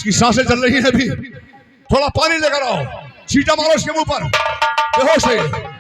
इसकी सांसें चल रही हैं अभी। थोड़ा पानी लेकर आओ, छींटा मारो इसके मुंह पर, बेहोश है।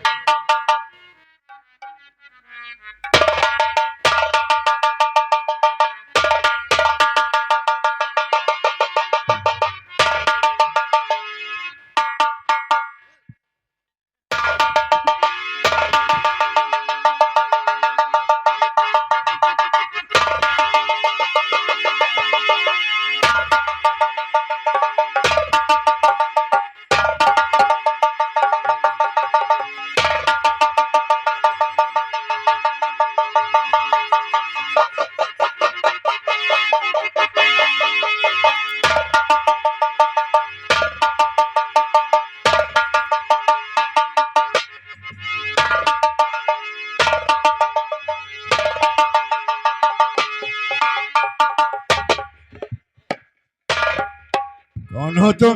कौन हो तुम?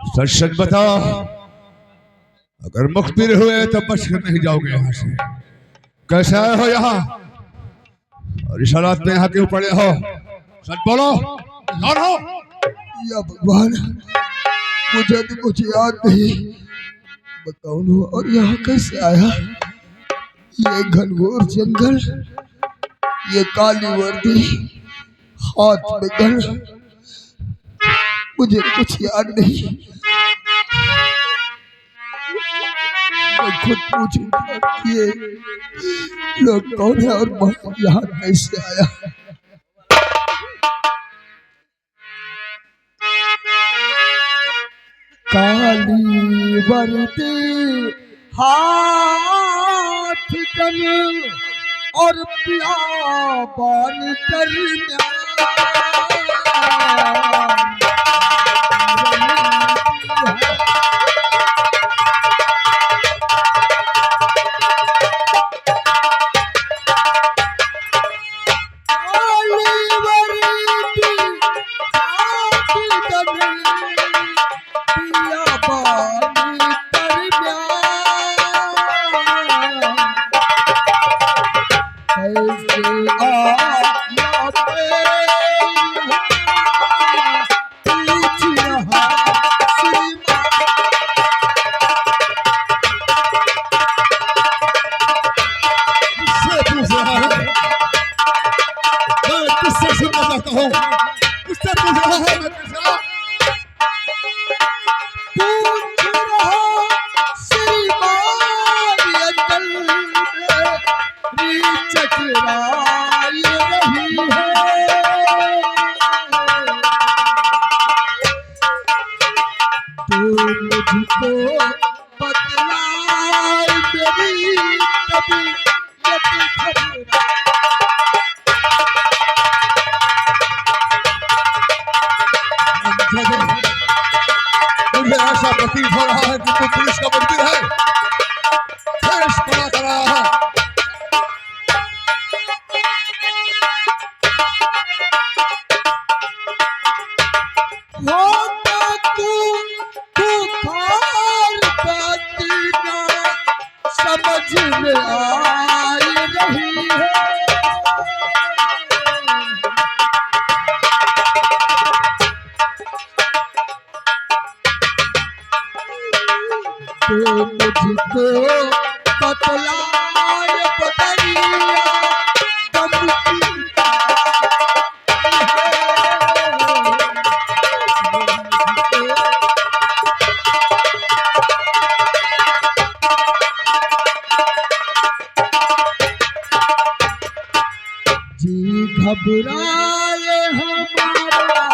सच सच बताओ, अगर मुखबिर हुए तो बचकर नहीं जाओगे यहाँ से। कैसे आए हो यहाँ और इस हालात में यहाँ क्यों पड़े हो? सच बोलो, कौन हो? या भगवान, मुझे तो कुछ याद नहीं। मैं कौन हूँ और यहाँ कैसे आया? ये घनघोर जंगल, ये काली वर्दी, हाथ में गन, मुझे कुछ याद नहीं। मैं खुद पूछूंगा ये लोग कौन है और मैं यहाँ कैसे आया? काली वर्दी, हाथ गन और प्याबान दरमियान, मुझे ऐसा प्रतीत हो रहा है कि तू पुलिस का मुखबिर है, देश बना कर रहा है। समझ में आ रही है। तो मुझको बतलाए बदरिया दम की जी घबराए हमारा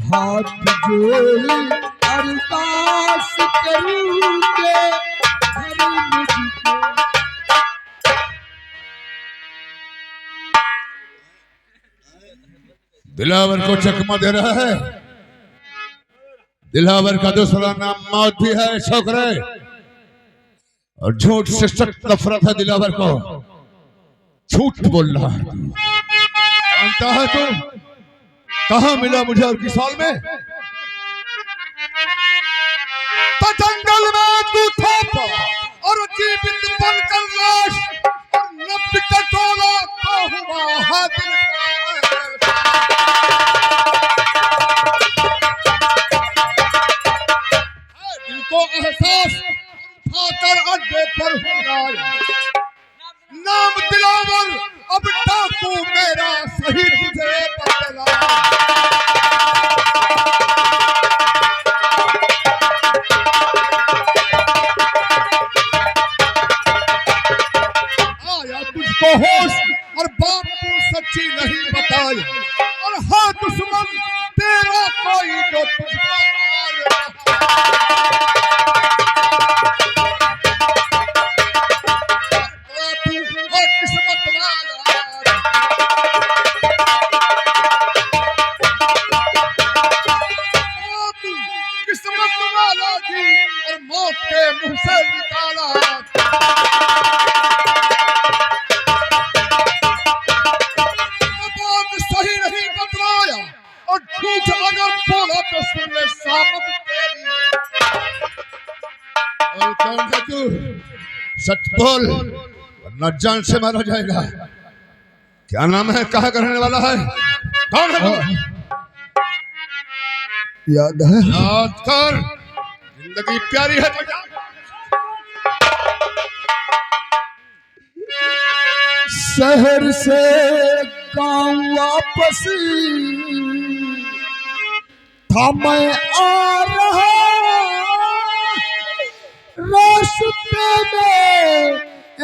हाथ जोड़ी अरदास करूंगे दिलावर को चकमा दे रहा है। दिलावर का दूसरा नाम मौत भी है छोकरे, और झूठ से सख्त नफरत है दिलावर को। झूठ बोल रहा है तू। जानता है तू कहां मिला मुझे और किस साल में? तो जंगल में तू था और जीवित बनकर लाश और नब्ज टटोला तो हुआ हादिल दिल को एहसास खाकर अड्डे पर हो नाम दिलावर अब डाकू मेरा सही तुझे बदला। आया तुझको होश और बाप को सच्ची नहीं बताया और हाँ दुश्मन तेरा कोई जो तुझको किस्मत वाला जी और मौत के मुंह से निकाला। बात सही नहीं बतलाया और झूठ अगर बोला तो सुन ले सामत तेरी। और कौन है तू? सच बोल वरना जान से मारा जाएगा। क्या नाम है? कहाँ का रहने वाला है? कौन है तू? याद है? याद कर, जिंदगी प्यारी है तो शहर से गांव वापस था मैं आ रहा रास्ते में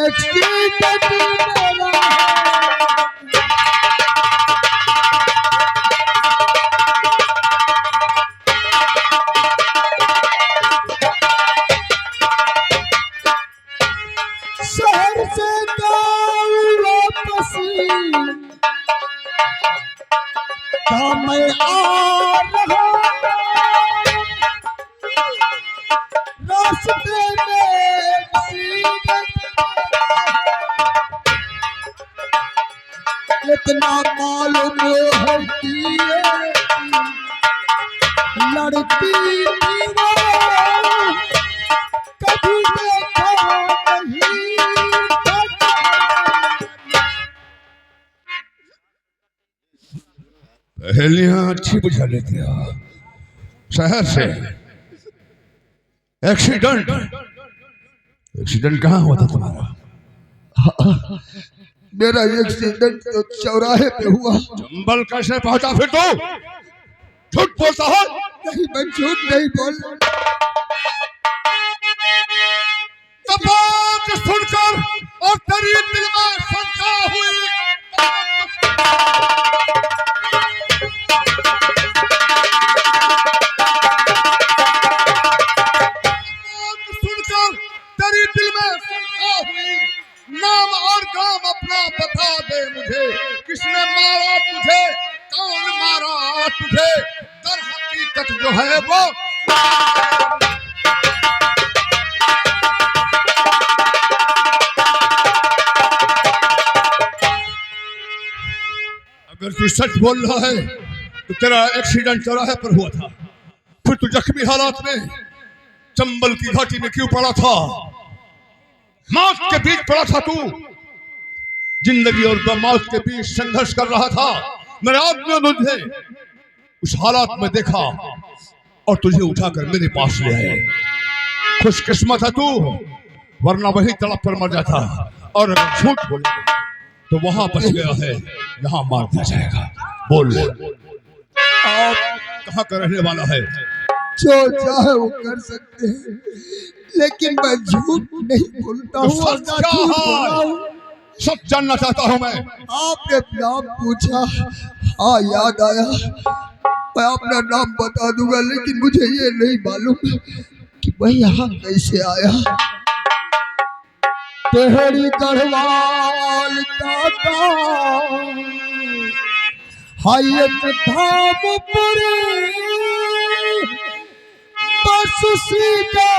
एक्सीडेंट मेरा। शहर से गांव वापस था मैं आ रहा रास्ते में इतना मालूम है कि लड़की कभी देखा नहीं। पहेलियां अच्छी बुझा लेती हो। शहर से एक्सीडेंट कहाँ हुआ था तुम्हारा? मेरा एक्सीडेंट तो चौराहे पे हुआ। चंबल कैसे पहुंचा फिर तू? झूठ बोलता हो? नहीं, मैं झूठ नहीं बोल। बात सुनकर और तेरी दिल में शंका हुई तेरी दिल में शंका हुई। नाम और गांव अपना बता दे मुझे। किसने मारा तुझे? कौन मारा तुझे? दर हकीकत जो है वो अगर तू सच बोल रहा है तो तेरा एक्सीडेंट चौराहे पर हुआ था। फिर तू जख्मी हालात में चंबल की घाटी में क्यों पड़ा था? मौत के बीच पड़ा था तू। जिंदगी और मौत के बीच संघर्ष कर रहा था। मेरे आदमियों ने तुझे उस हालात में देखा और तुझे उठाकर मेरे पास ले आए। खुशकिस्मत है तू, वरना वही तड़प पर मर जाता। और अगर झूठ बोले तो वहां बच गया है, यहाँ मार दिया जाएगा। बोल आप कहाँ का रहने वाला है? जो चाहे वो कर सकते हैं, लेकिन मैं झूठ नहीं बोलता हूँ और ना झूठ बोला हूँ। सब जानना चाहता हूँ मैं। आपने नाम पूछा, हाँ याद आया। मैं अपना नाम बता दूंगा, लेकिन मुझे ये नहीं मालूम कि मैं यहाँ कैसे आया। तेहरी गढ़वाल का हायत धामपुरी बस सीधा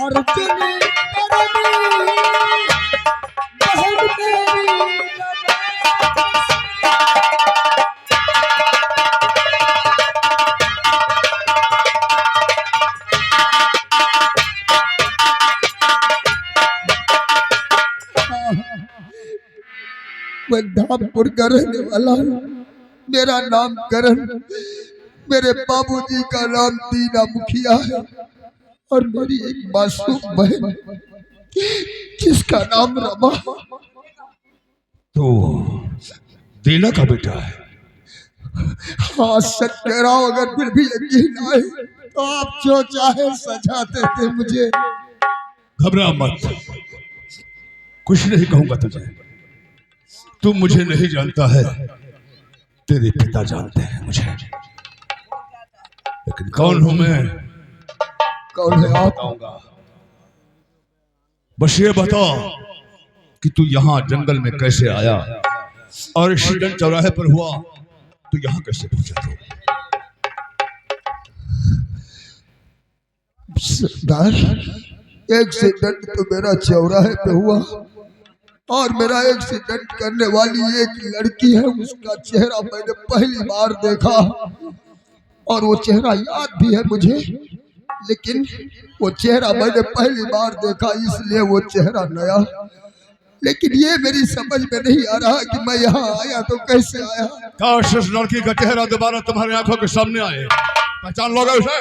अर्जुन करनी बहन मेरी मैं धामपुर का रहने वाला हूँ। मेरा नाम करण, मेरे बाबूजी का नाम दीना मुखिया है और मेरी एक मासूम बहन जिसका नाम रमा। तो दीना का बेटा है? हाँ सच कह रहा हूँ, अगर फिर भी यकीन आए तो आप जो चाहे सजा देते मुझे। घबरा मत, कुछ नहीं कहूंगा तुझे। तू मुझे नहीं जानता है, तेरे पिता जानते हैं मुझे। लेकिन कौन हूं मैं, कौन है आप? बताऊंगा। बस ये बता कि तू यहाँ जंगल में कैसे आया और एक्सीडेंट चौराहे पर हुआ, तू यहाँ कैसे पहुंचा? सरदार, एक्सीडेंट तो मेरा चौराहे पे हुआ और मेरा एक्सीडेंट करने वाली एक लड़की है, उसका चेहरा मैंने पहली बार देखा और वो चेहरा याद भी है मुझे, लेकिन वो चेहरा मैंने पहली बार देखा इसलिए वो चेहरा नया। लेकिन ये मेरी समझ में नहीं आ रहा कि मैं यहाँ आया तो कैसे आया। काश उस लड़की का चेहरा दोबारा तुम्हारी आंखों के सामने आए, पहचान लोगे उसे?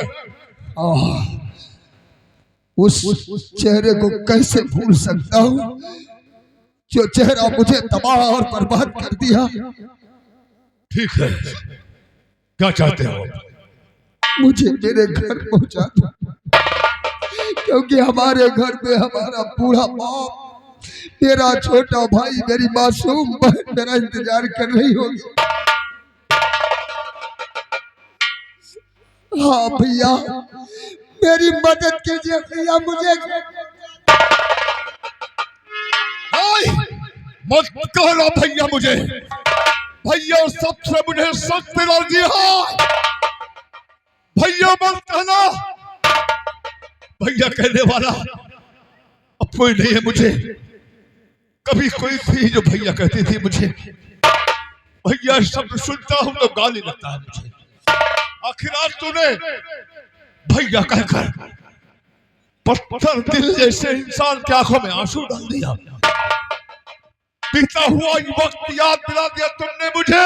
उस चेहरे को कैसे भूल सकता हूँ जो चेहरा मुझे तबाह और बर्बाद कर दिया। ठीक है, क्या चाहते हो? मुझे मेरे घर पहुंचा दो, क्योंकि हमारे घर में हमारा बूढ़ा बाप, मेरा छोटा भाई, मेरी मासूम बहन मेरा इंतजार कर रही होगी। हाँ भैया, मेरी मदद कीजिए भैया, मुझे मत कहना भैया मुझे, भैया सबसे मुझे सख्त एलर्जी है। भैया मत कहना, भैया कहने वाला अब कोई नहीं है मुझे। कभी कोई थी जो भैया कहती थी मुझे, भैया शब्द सुनता हूं तो गाली लगता है मुझे। आखिर आज तूने भैया कहकर पत्थर दिल जैसे इंसान की आंखों में आंसू डाल दिया। बीता हुआ ये वक्त याद दिला दिया तुमने मुझे।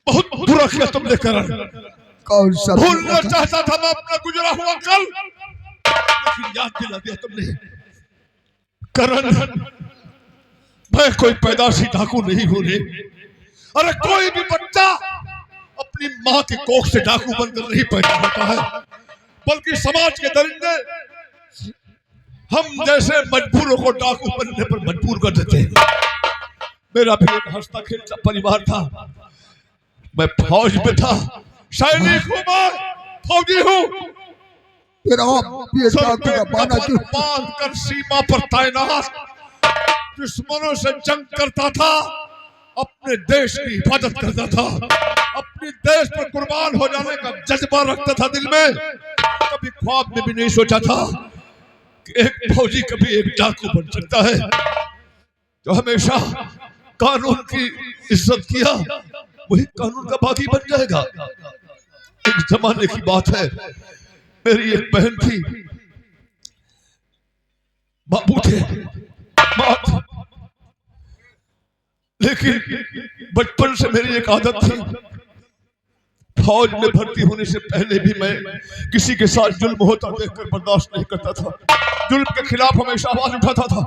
बहुत बुरा किया तुमने करण। कौन सा भूलना चाहता था मैं अपना गुजरा हुआ कल, लेकिन याद दिला दिया तुमने। करण, मैं कोई पैदाशी डाकू नहीं हूं रे। अरे कोई भी बच्चा अपनी माँ के कोख से डाकू बनकर नहीं पैदा होता है, बल्कि समाज के दरिंदे हम जैसे मजबूरों को डाकू बनने पर मजबूर कर देते हैं। मेरा भी एक हंसता खेलता परिवार था, मैं फौज में था, सैनिक हूं, मैं फौजी हूं। बांध कर सीमा पर तैनात दुश्मनों से जंग करता था, अपने देश की हिफाजत करता था, अपने देश पर कुर्बान हो जाने का जज्बा रखता था दिल में। कभी ख्वाब में भी नहीं सोचा था कि एक फौजी कभी एक डाकू बन सकता है। जो हमेशा कानून की इज्जत किया, वही कानून का बागी बन जाएगा। एक जमाने की बात है, मेरी एक बहन थी, बाबू थे, माँ थी, लेकिन बचपन से मेरी एक आदत थी, फौज में भर्ती होने से पहले भी मैं किसी के साथ जुल्म होता देखकर बर्दाश्त नहीं करता था। जुल्म के खिलाफ हमेशा आवाज उठाता था।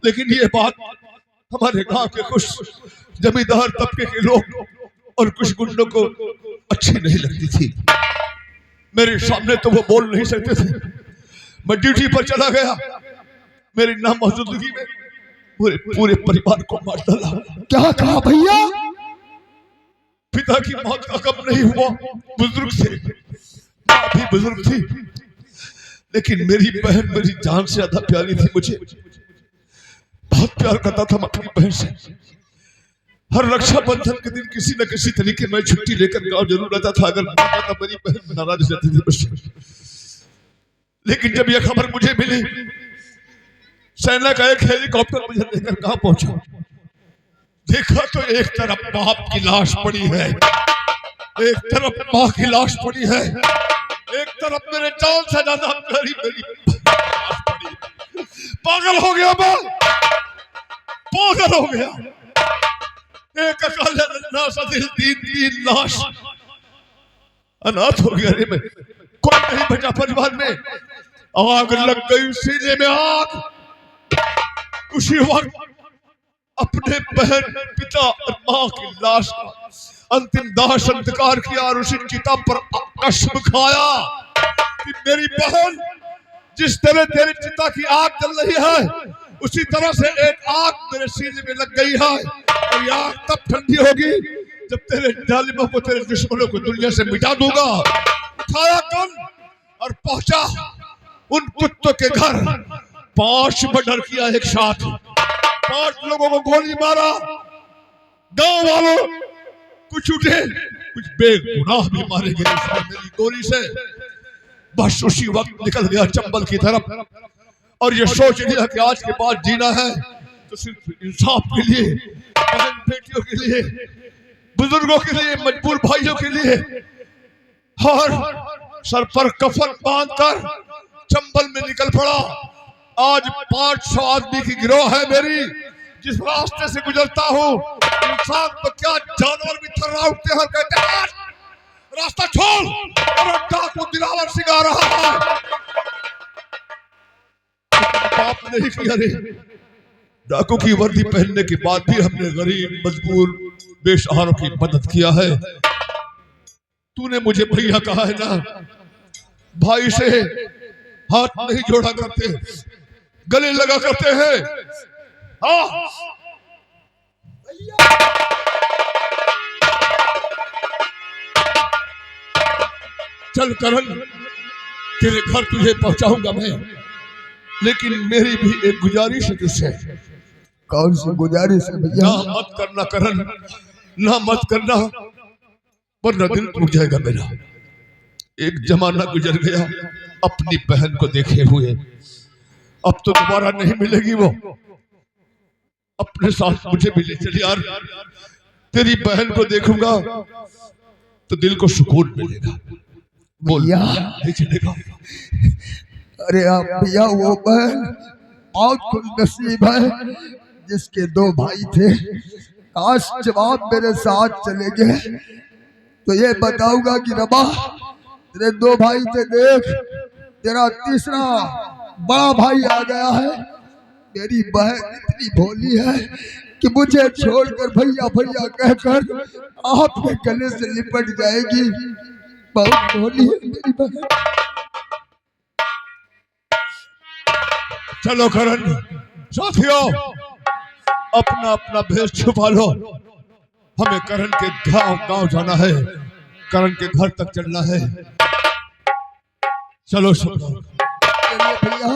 लेकिन ये बात हमारे गांव के कुछ जमींदार तबके के लोग और कुछ गुंडों को अच्छी नहीं लगती थी। मेरे सामने तो वो बोल नहीं सकते थे। मैं ड्यूटी पर चला गया, मेरी नामौजूदगी में पूरे परिवार को मार डाला। क्या कहा भैया? पिता की मौत का कब नहीं हुआ, बुजुर्ग थे, माँ भी बुजुर्ग थी, लेकिन मेरी बहन मेरी जान से ज्यादा प्यारी थी मुझे। बहुत प्यार करता था मैं अपनी बहन से। हर रक्षाबंधन के दिन किसी न किसी तरीके में छुट्टी लेकर गांव जरूर रहता था। अगर तो मेरी बहन नाराज रहती थी मुझसे। लेकिन जब यह खबर मुझे मिली, सेना का एक हेलीकॉप्टर मुझे लेकर कहां पहुंचा, देखा तो एक तरफ बाप की लाश पड़ी है, एक तरफ मां की लाश पड़ी है, एक तरफ मेरे जान से ज्यादा मेरी लाश पड़ी है। पागल हो गया मैं, पागल हो गया। एक अकाला नन्हा सा दिल, तीन लाश, अनाथ हो गया रे मैं। कोई नहीं बचा परिवार में। आग लग गई सीने में, आग। उसी वक्त अपने बहन, पिता और मां की लाश का अंतिम दाह संस्कार किया और उसी चिता पर कसम खाया कि मेरी बहन, जिस तरह तेरी चिता की आग जल रही है, उसी तरह से एक आग मेरे सीने में लग गई है, और ये आग तब ठंडी होगी जब तेरे जालिमों को, तेरे दुश्मनों को दुनिया से मिटा दूंगा। उठाया गन और पहुंचा उन कुत्तों के घर। 5 मर्डर किया एक साथ, 5 लोगों को गोली मारा। गांव वालों कुछ उठे, कुछ बेगुनाह भी मारे गए मेरी गोली से। बस उसी वक्त निकल गया चंबल की तरफ, और ये सोच लिया कि आज के बाद जीना है तो सिर्फ इंसाफ के लिए, बहन बेटियों के लिए, बुजुर्गों के लिए, मजबूर भाइयों के लिए। और सर पर कफन बांधकर चंबल में निकल पड़ा। आज 500 आदमी की गिरोह है मेरी। जिस रास्ते से गुजरता हूँ, इंसान तो क्या जानवर भी थर्रा उठते हैं और कहते हैं रास्ता छोड़, और डाकू दिलावर सिंह आ रहा है। पाप नहीं किया रे। डाकू की वर्दी पहनने के बाद भी हमने गरीब, मजबूर, बेसहारों की मदद किया है। तूने मुझे भैया कहा है ना, भाई से हाथ नहीं जोड़ा करते, गले लगा करते हैं। हाँ, चल करण, तेरे घर तुझे पहुंचाऊंगा मैं, लेकिन मेरी भी एक गुजारिश है तुझसे। कौन सी गुजारिश है भैया? ना मत करना करण, ना मत करना, वरना दिल टूट जाएगा मेरा। एक जमाना गुजर गया अपनी बहन को देखे हुए, अब तो दोबारा नहीं मिलेगी वो। अपने साथ मुझे भी ले चल यार, तेरी बहन को देखूंगा तो दिल को सुकून मिलेगा। बोल, ले चलेगा? अरे आप भैया, वो बहन बहुत खुशनसीब है जिसके 2 भाई थे। काश जवाब मेरे साथ चले गए तो ये बताऊंगा कि रबा, तेरे 2 भाई थे, देख तेरा तीसरा बड़ा भाई आ गया है। मेरी बहन इतनी भोली है कि मुझे छोड़कर भैया भैया कहकर आपके गले से लिपट जाएगी। बहुत भोली है मेरी बहन। चलो करण, साथियों, अपना अपना भेष छुपा लो। हमें करण के गांव जाना है, करण के घर तक चलना है। चलो सब भैया।